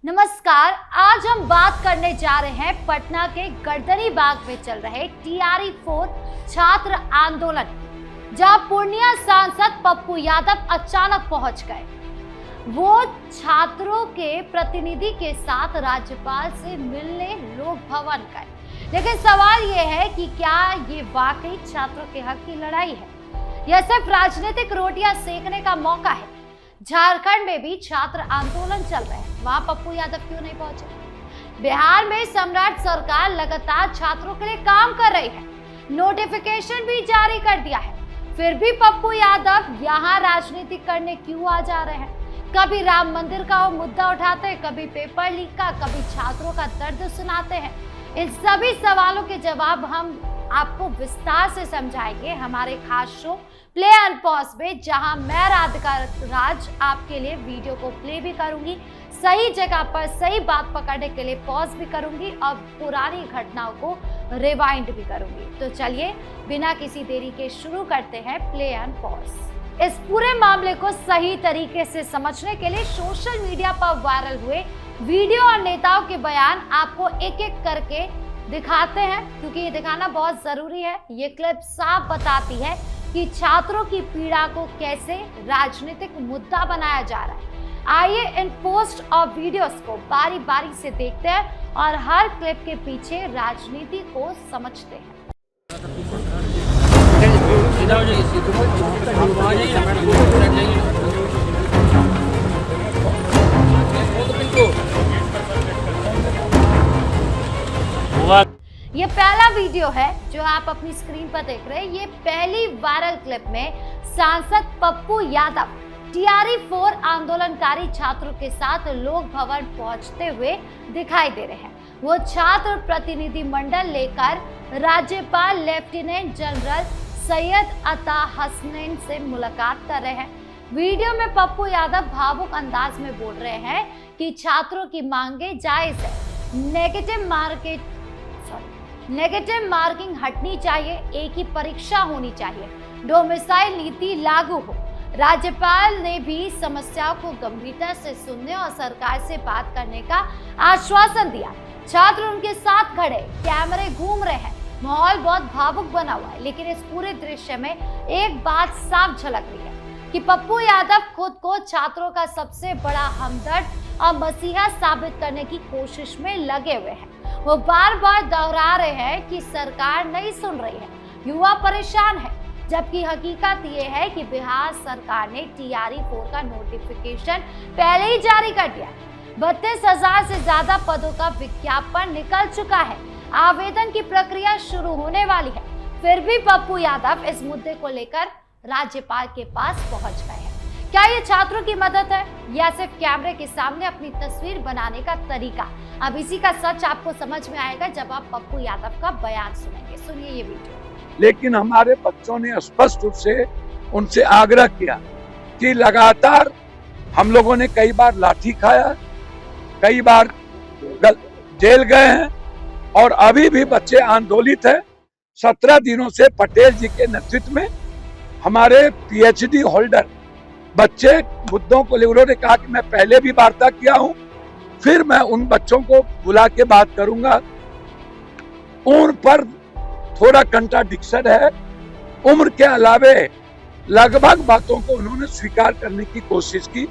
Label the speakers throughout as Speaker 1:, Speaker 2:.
Speaker 1: नमस्कार। आज हम बात करने जा रहे हैं पटना के गर्दनी बाग में चल रहे टीआरई 4 छात्र आंदोलन, जहां पूर्णिया सांसद पप्पू यादव अचानक पहुंच गए। वो छात्रों के प्रतिनिधि के साथ राज्यपाल से मिलने लोक भवन गए, लेकिन सवाल ये है कि क्या ये वाकई छात्रों के हक की लड़ाई है या सिर्फ राजनीतिक रोटियां सेकने का मौका है। झारखंड में भी छात्र आंदोलन चल रहे हैं, वहां पप्पू यादव क्यों नहीं पहुंचे? बिहार में सम्राट सरकार लगातार छात्रों के लिए काम कर रही है, नोटिफिकेशन भी जारी कर दिया है, फिर भी पप्पू यादव यहाँ राजनीति करने क्यों आ जा रहे हैं? कभी राम मंदिर का वो मुद्दा उठाते हैं, कभी पेपर लीक का, कभी छात्रों का दर्द सुनाते हैं। इन सभी सवालों के जवाब हम आपको विस्तार से समझाएंगे हमारे खास शो प्ले एंड पॉज में, जहां मैं राधिका राज आपके लिए वीडियो को प्ले भी करूंगी, सही जगह पर सही बात पकड़ने के लिए पॉज भी करूंगी और पुरानी घटनाओं को रिवाइंड भी करूंगी। तो चलिए बिना किसी देरी के शुरू करते हैं प्ले एंड पॉज। इस पूरे मामले को सही तरीके से समझने के लिए सोशल मीडिया पर वायरल हुए वीडियो और नेताओं के बयान आपको एक एक करके दिखाते हैं, क्योंकि ये दिखाना बहुत जरूरी है। ये क्लिप साफ बताती है कि छात्रों की पीड़ा को कैसे राजनीतिक मुद्दा बनाया जा रहा है। आइए इन पोस्ट और वीडियोस को बारी बारी से देखते हैं और हर क्लिप के पीछे राजनीति को समझते हैं। ये पहला वीडियो है जो आप अपनी स्क्रीन पर देख रहे हैं। ये पहली वायरल क्लिप में सांसद पप्पू यादव टीआरई 4 आंदोलनकारी छात्रों के साथ लोक भवन पहुंचते हुए दिखाई दे रहे हैं। वो छात्र प्रतिनिधि मंडल लेकर राज्यपाल लेफ्टिनेंट जनरल सैयद अता हसनैन से मुलाकात कर रहे हैं। वीडियो में पप्पू यादव भावुक अंदाज में बोल रहे हैं कि छात्रों की मांगे जायज है, नेगेटिव मार्किंग हटनी चाहिए, एक ही परीक्षा होनी चाहिए, डोमिसाइल नीति लागू हो। राज्यपाल ने भी समस्याओं को गंभीरता से सुनने और सरकार से बात करने का आश्वासन दिया। छात्र उनके साथ खड़े, कैमरे घूम रहे हैं, माहौल बहुत भावुक बना हुआ है। लेकिन इस पूरे दृश्य में एक बात साफ झलक रही है कि पप्पू यादव खुद को छात्रों का सबसे बड़ा हमदर्द और मसीहा साबित करने की कोशिश में लगे हुए हैं। वो बार बार दोहरा रहे हैं कि सरकार नहीं सुन रही है, युवा परेशान है, जबकि हकीकत ये है कि बिहार सरकार ने टीआरई 4 का नोटिफिकेशन पहले ही जारी कर दिया है। 32,000 से ज्यादा पदों का विज्ञापन निकल चुका है, आवेदन की प्रक्रिया शुरू होने वाली है, फिर भी पप्पू यादव इस मुद्दे को लेकर राज्यपाल के पास पहुंच गए हैं। क्या ये छात्रों की मदद है या सिर्फ कैमरे के सामने अपनी तस्वीर बनाने का तरीका? अब इसी का सच आपको समझ में आएगा जब आप पप्पू यादव का बयान सुनेंगे। सुनिए ये वीडियो।
Speaker 2: लेकिन हमारे बच्चों ने स्पष्ट रूप से उनसे आग्रह किया कि लगातार हम लोगों ने कई बार लाठी खाया, कई बार जेल गए हैं और अभी भी बच्चे आंदोलित हैं। 17 दिनों से पटेल जी के नेतृत्व में हमारे पीएचडी होल्डर बच्चे मुद्दों को ले, उन्होंने कहा कि मैं पहले भी वार्ता किया हूं, फिर मैं उन बच्चों को बुला के बात करूंगा। उम्र पर थोड़ा कंट्राडिक्शन है, उम्र के अलावे लगभग बातों को उन्होंने स्वीकार करने की कोशिश की।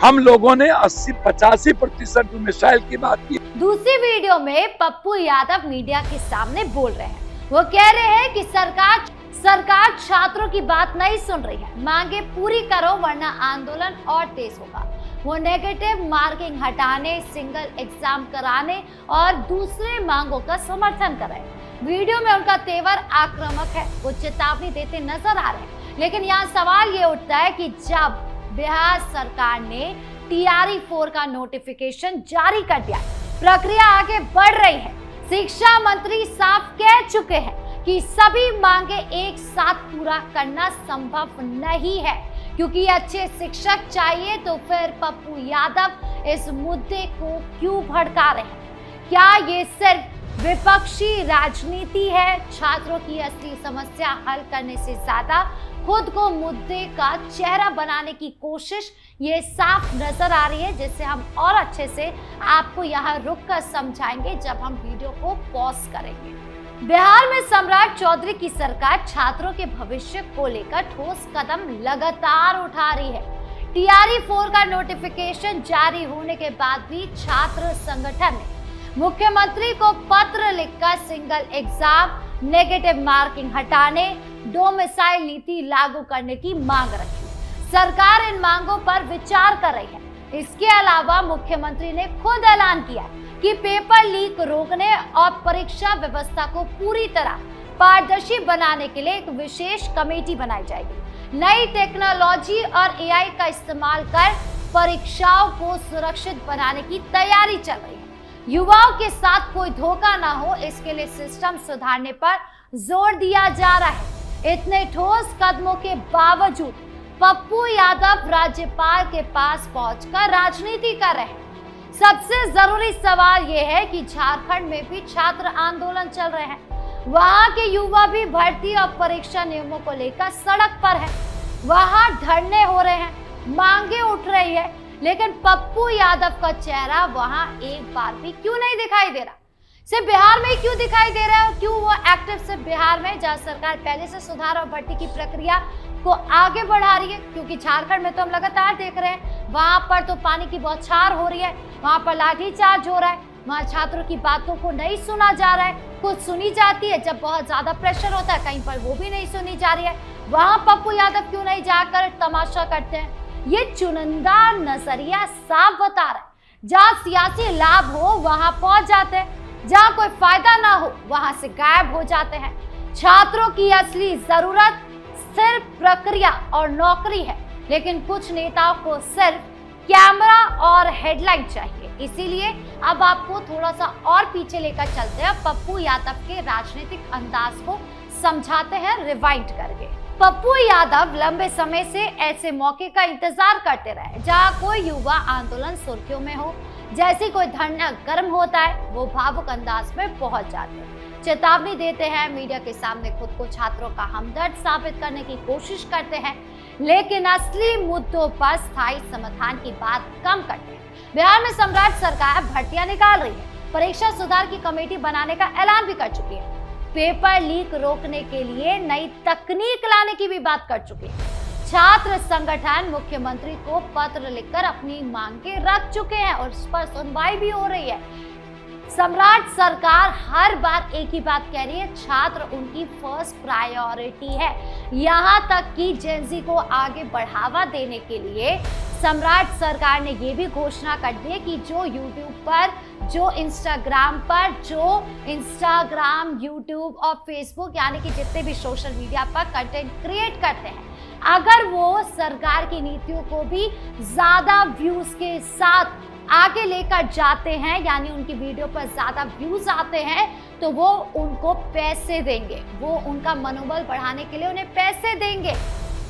Speaker 2: हम लोगों ने 80-85% मिसाइल की बात की।
Speaker 1: दूसरी वीडियो में पप्पू यादव मीडिया के सामने बोल रहे हैं। वो कह रहे हैं कि सरकार छात्रों की बात नहीं सुन रही है, मांगे पूरी करो वरना आंदोलन और तेज होगा। वो नेगेटिव मार्किंग हटाने, सिंगल एग्जाम कराने और दूसरे मांगों का समर्थन कर रहे हैं। वीडियो में उनका तेवर आक्रामक है, वो चेतावनी देते नजर आ रहे हैं। लेकिन यहाँ सवाल ये उठता है कि जब बिहार सरकार ने टीआरई 4 का नोटिफिकेशन जारी कर दिया, प्रक्रिया आगे बढ़ रही है, शिक्षा मंत्री साफ कह चुके हैं कि सभी मांगे एक साथ पूरा करना संभव नहीं है, क्योंकि अच्छे शिक्षक चाहिए। तो फिर पप्पू यादव इस मुद्दे को क्यों भड़का रहे हैं? क्या ये सिर्फ विपक्षी राजनीति है? छात्रों की असली समस्या हल करने से ज्यादा खुद को मुद्दे का चेहरा बनाने की कोशिश ये साफ नजर आ रही है, जिससे हम और अच्छे से आपको यहाँ रुक कर समझाएंगे जब हम वीडियो को पॉज करेंगे। बिहार में सम्राट चौधरी की सरकार छात्रों के भविष्य को लेकर ठोस कदम लगातार उठा रही है। टीआरई 4 का नोटिफिकेशन जारी होने के बाद भी छात्र संगठन ने मुख्यमंत्री को पत्र लिखकर सिंगल एग्जाम, नेगेटिव मार्किंग हटाने, डोमिसाइल नीति लागू करने की मांग रखी। सरकार इन मांगों पर विचार कर रही है। इसके अलावा मुख्यमंत्री ने खुद ऐलान किया कि पेपर लीक रोकने और परीक्षा व्यवस्था को पूरी तरह पारदर्शी बनाने के लिए एक विशेष कमेटी बनाई जाएगी। नई टेक्नोलॉजी और एआई का इस्तेमाल कर परीक्षाओं को सुरक्षित बनाने की तैयारी चल रही है। युवाओं के साथ कोई धोखा ना हो, इसके लिए सिस्टम सुधारने पर जोर दिया जा रहा है। इतने ठोस कदमों के बावजूद पप्पू यादव राज्यपाल के पास पहुंचकर राजनीति कर रहे हैं। सबसे जरूरी सवाल यह है कि झारखंड में भी छात्र आंदोलन चल रहे हैं। वहां के युवा भी भर्ती और परीक्षा नियमों को लेकर सड़क पर है। वहां धरने हो रहे हैं, मांगे उठ रही है, लेकिन पप्पू यादव का चेहरा वहां एक बार भी क्यों नहीं दिखाई दे रहा? सिर्फ बिहार में क्यों दिखाई दे रहा है? क्यों वो एक्टिव सिर्फ बिहार में, जहां सरकार पहले से सुधार और भर्ती की प्रक्रिया को आगे बढ़ा रही है? क्योंकि झारखंड में तो हम लगातार देख रहे हैं, वहां पर तो पानी की बौछार हो रही है, वहां पर लाठीचार्ज हो रहा है, वहां छात्रों की बातों को नहीं सुना जा रहा है। कुछ सुनी जाती है जब बहुत ज्यादा प्रेशर होता है, कहीं पर वो भी नहीं सुनी जा रही है। वहां पप्पू यादव क्यों नहीं जाकर तमाशा करते हैं? ये चुनिंदा नजरिया साफ बता रहा है। जहां सियासी लाभ हो वहां पहुंच जाते हैं, जहां कोई फायदा ना हो वहां से गायब हो जाते हैं। छात्रों की असली जरूरत सिर्फ प्रक्रिया और नौकरी है, लेकिन कुछ नेताओं को सिर्फ कैमरा और हेडलाइन चाहिए। इसीलिए अब आपको थोड़ा सा और पीछे लेकर चलते हैं, पप्पू यादव के राजनीतिक अंदाज को समझाते हैं रिवाइंड करके। पप्पू यादव लंबे समय से ऐसे मौके का इंतजार करते रहे जहां कोई युवा आंदोलन सुर्खियों में हो, जैसे कोई धरना गर्म होता है वो भावुक अंदाज में पहुंच जाते हैं, चेतावनी देते हैं, मीडिया के सामने खुद को छात्रों का हमदर्द साबित करने की कोशिश करते हैं, लेकिन असली मुद्दों पर स्थायी समाधान की बात कम करते हैं। बिहार में सम्राट सरकार भर्तियां निकाल रही है, परीक्षा सुधार की कमेटी बनाने का ऐलान भी कर चुकी है, पेपर लीक रोकने के लिए नई तकनीक लाने की भी बात कर चुकी है। छात्र संगठन मुख्यमंत्री को पत्र लिखकर अपनी मांगे रख चुके हैं और इस पर सुनवाई भी हो रही है। सम्राट सरकार हर बार एक ही बात कह रही है, छात्र उनकी फर्स्ट प्रायोरिटी है। यहाँ तक कि जेनजी को आगे बढ़ावा देने के लिए सम्राट सरकार ने ये भी घोषणा कर दी है कि जो यूट्यूब पर, जो इंस्टाग्राम, यूट्यूब और फेसबुक यानी कि जितने भी सोशल मीडिया पर कंटेंट क्रिएट करते हैं, अगर वो सरकार की नीतियों को भी ज्यादा व्यूज के साथ आगे लेकर जाते हैं, यानी उनकी वीडियो पर ज्यादा व्यूज आते हैं, तो वो उनको पैसे देंगे, वो उनका मनोबल बढ़ाने के लिए उन्हें पैसे देंगे।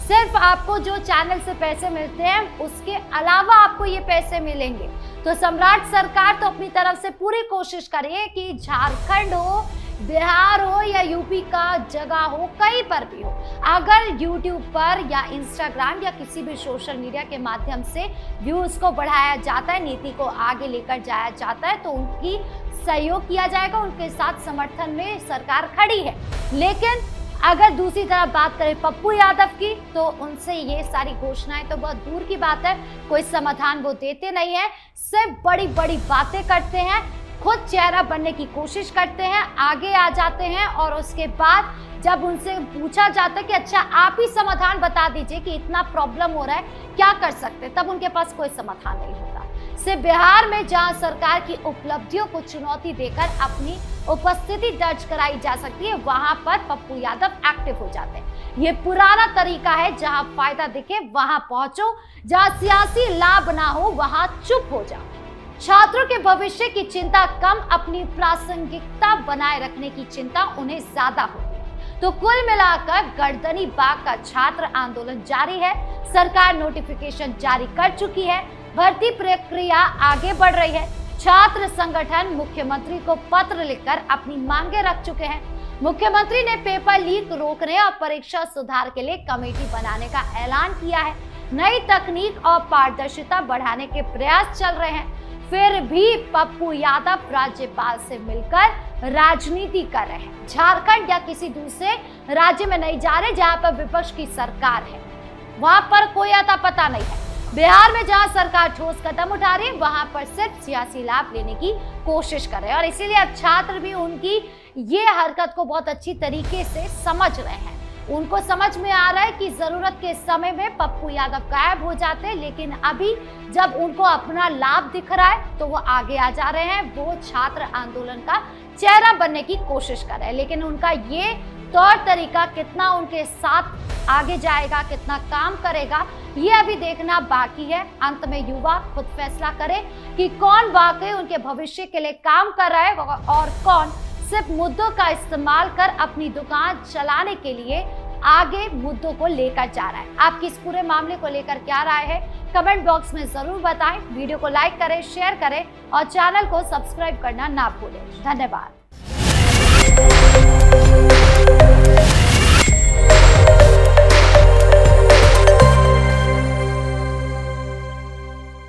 Speaker 1: सिर्फ आपको जो चैनल से पैसे मिलते हैं उसके अलावा आपको ये पैसे मिलेंगे। तो सम्राट सरकार तो अपनी तरफ से पूरी कोशिश करिए कि झारखंड हो, बिहार हो या यूपी का जगह हो, कहीं पर भी हो, अगर यूट्यूब पर या इंस्टाग्राम या किसी भी सोशल मीडिया के माध्यम से व्यूज को बढ़ाया जाता है, नीति को आगे लेकर जाया जाता है, तो उनकी सहयोग किया जाएगा, उनके साथ समर्थन में सरकार खड़ी है। लेकिन अगर दूसरी तरफ बात करें पप्पू यादव की, तो उनसे ये सारी घोषणाएं तो बहुत दूर की बात है, कोई समाधान वो देते नहीं है, सिर्फ बड़ी बड़ी बातें करते हैं, खुद चेहरा बनने की कोशिश करते हैं, आगे आ जाते हैं और उसके बाद जब उनसे पूछा जाता है कि अच्छा आप ही समाधान बता दीजिए कि इतना प्रॉब्लम हो रहा है, क्या कर सकते हैं, तब उनके पास कोई समाधान नहीं होता। सिर्फ बिहार में जहां सरकार की उपलब्धियों को चुनौती देकर अपनी उपस्थिति दर्ज कराई जा सकती है, वहां पर पप्पू यादव एक्टिव हो जाते हैं। ये पुराना तरीका है, जहां फायदा दिखे वहां पहुंचो, जहां सियासी लाभ ना हो वहां चुप हो जाओ। छात्रों के भविष्य की चिंता कम, अपनी प्रासंगिकता बनाए रखने की चिंता उन्हें ज्यादा होती है। तो कुल मिलाकर गर्दनी बाग का छात्र आंदोलन जारी है, सरकार नोटिफिकेशन जारी कर चुकी है, भर्ती प्रक्रिया आगे बढ़ रही है, छात्र संगठन मुख्यमंत्री को पत्र लिखकर अपनी मांगे रख चुके हैं, मुख्यमंत्री ने पेपर लीक रोकने और परीक्षा सुधार के लिए कमेटी बनाने का ऐलान किया है। नई तकनीक और पारदर्शिता बढ़ाने के प्रयास चल रहे हैं। फिर भी पप्पू यादव राज्यपाल से मिलकर राजनीति कर रहे हैं। झारखंड या किसी दूसरे राज्य में नहीं जा रहे जहां पर विपक्ष की सरकार है, वहां पर कोई अता पता नहीं है। बिहार में जहां सरकार ठोस कदम उठा रही है वहां पर सिर्फ सियासी लाभ लेने की कोशिश कर रहे हैं और इसीलिए अब छात्र भी उनकी ये हरकत को बहुत अच्छी तरीके से समझ रहे हैं। उनको समझ में आ रहा है कि जरूरत के समय में पप्पू यादव गायब हो जाते हैं, लेकिन अभी जब उनको अपना लाभ दिख रहा है तो वो आगे आ जा रहे हैं। वो छात्र आंदोलन का चेहरा बनने की कोशिश कर रहे हैं, लेकिन उनका ये तौर तरीका कितना उनके साथ आगे जाएगा, कितना काम करेगा, ये अभी देखना बाकी है। अंत में युवा खुद फैसला करे कि कौन वाकई उनके भविष्य के लिए काम कर रहा है और कौन सिर्फ मुद्दों का इस्तेमाल कर अपनी दुकान चलाने के लिए आगे मुद्दों को लेकर जा रहा है। आपकी इस पूरे मामले को लेकर क्या राय है, कमेंट बॉक्स में जरूर बताएं। वीडियो को लाइक करें, शेयर करें और चैनल को सब्सक्राइब करना ना भूलें। धन्यवाद।